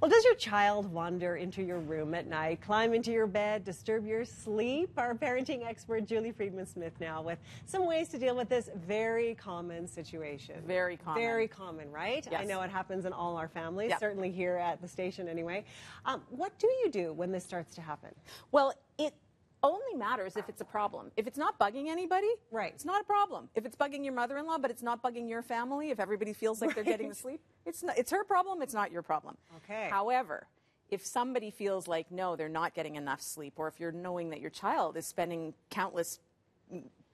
Well, does your child wander into your room at night, climb into your bed, disturb your sleep? Our parenting expert, Julie Freedman Smith, now with some ways to deal with this very common situation. Very common. Very common, right? Yes. I know it happens in all our families, Yep. certainly here at the station anyway. What do you do when this starts to happen? Well, it only matters if it's a problem. If it's not bugging anybody, Right. it's not a problem. If it's bugging your mother-in-law, but it's not bugging your family, if everybody feels like they're getting the sleep, it's her problem, it's not your problem. Okay. However, if somebody feels like, no, they're not getting enough sleep, or if you're knowing that your child is spending countless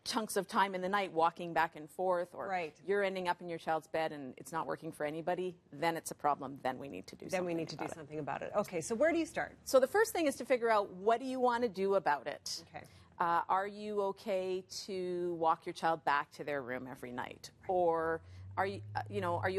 chunks of time in the night walking back and forth, or Right. you're ending up in your child's bed and it's not working for anybody, then it's a problem. Then we need to do something. Then we need to do something about it. Okay, so where do you start? So the first thing is to figure out, what do you want to do about it? Okay. Are you okay to walk your child back to their room every night? Or are you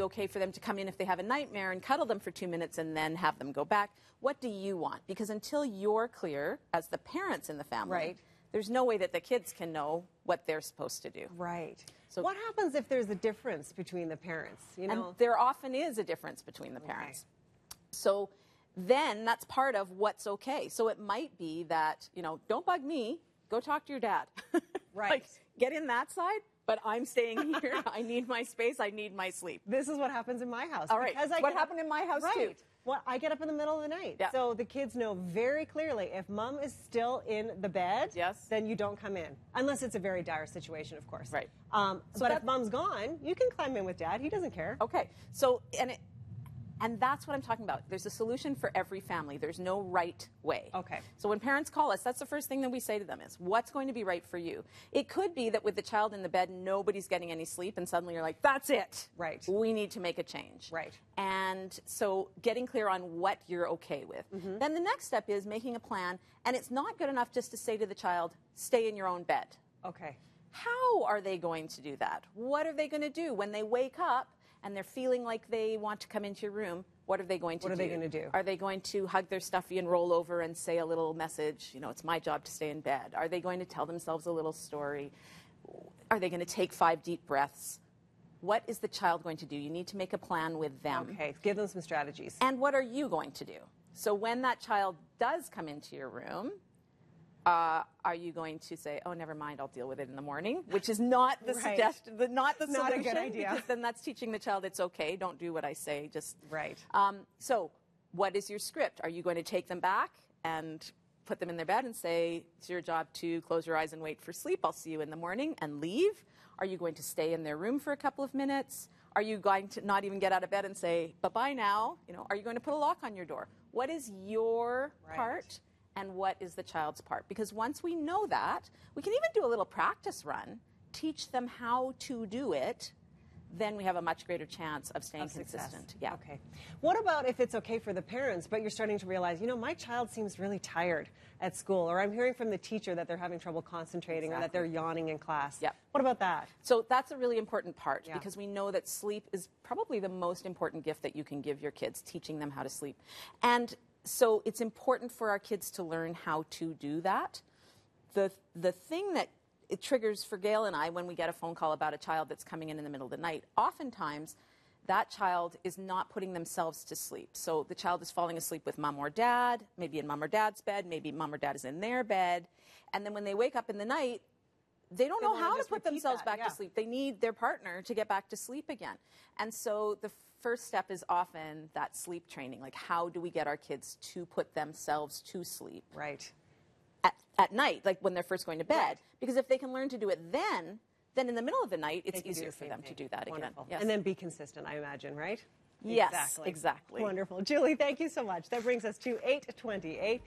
okay for them to come in if they have a nightmare and cuddle them for 2 minutes and then have them go back? What do you want? Because until you're clear as the parents in the family, Right. there's no way that the kids can know what they're supposed to do. Right. So what happens if there's a difference between the parents? You know, And there often is a difference between the parents. So then that's part of what's okay. So it might be that, don't bug me, go talk to your dad. Right. Like, get in that side, but I'm staying here. I need my space. I need my sleep. this is what happens in my house. All right. Because What happened in my house, too. Right. Well, I get up in the middle of the night. Yeah. So the kids know very clearly if mom is still in the bed, Yes. then you don't come in. Unless it's a very dire situation, of course. Right. But if mom's gone, you can climb in with dad. He doesn't care. Okay. So, and that's what I'm talking about. There's a solution for every family. There's no right way. Okay. So when parents call us, that's the first thing that we say to them is, what's going to be right for you? It could be that with the child in the bed, nobody's getting any sleep, and suddenly you're like, that's it. Right. We need to make a change. Right. And so getting clear on what you're okay with. Mm-hmm. Then the next step is making a plan, and it's not good enough just to say to the child, stay in your own bed. Okay. How are they going to do that? What are they going to do when they wake up and they're feeling like they want to come into your room? What are they going to do? What are they going to do? Are they going to hug their stuffy and roll over and say a little message, it's my job to stay in bed? Are they going to tell themselves a little story? Are they going to take 5 deep breaths? What is the child going to do? You need to make a plan with them. Okay. Give them some strategies. And what are you going to do? So when that child does come into your room, are you going to say, oh, never mind, I'll deal with it in the morning? Which is not the Right. suggestion, not the Not a solution. good idea. Because then that's teaching the child it's okay. Don't do what I say. Just Right. So what is your script? Are you going to take them back and put them in their bed and say, it's your job to close your eyes and wait for sleep. I'll see you in the morning, and leave? Are you going to stay in their room for a couple of minutes? Are you going to not even get out of bed and say, bye-bye now? Are you going to put a lock on your door? What is your Right. part? And what is the child's part? Because once we know that, we can even do a little practice run, teach them how to do it, then we have a much greater chance of staying consistent. Yeah. Okay. What about if it's okay for the parents, but you're starting to realize, my child seems really tired at school, or I'm hearing from the teacher that they're having trouble concentrating or that they're yawning in class. Yep. What about that? So that's a really important part, Yeah. because we know that sleep is probably the most important gift that you can give your kids, teaching them how to sleep. And so it's important for our kids to learn how to do that. The thing that it triggers for Gail and I when we get a phone call about a child that's coming in the middle of the night, oftentimes that child is not putting themselves to sleep. So the child is falling asleep with mom or dad, maybe in mom or dad's bed, maybe mom or dad is in their bed. And then when they wake up in the night, they don't know wanna how to just put repeat themselves that, back yeah. to sleep. They need their partner to get back to sleep again. And so the first step is often that sleep training. Like, how do we get our kids to put themselves to sleep Right. at night, like when they're first going to bed? Right. Because if they can learn to do it then in the middle of the night, it's They can do easier the for same them thing. to do that Wonderful. again. Yes. And then be consistent, I imagine, right? Yes, exactly. Wonderful. Julie, thank you so much. That brings us to 8:28.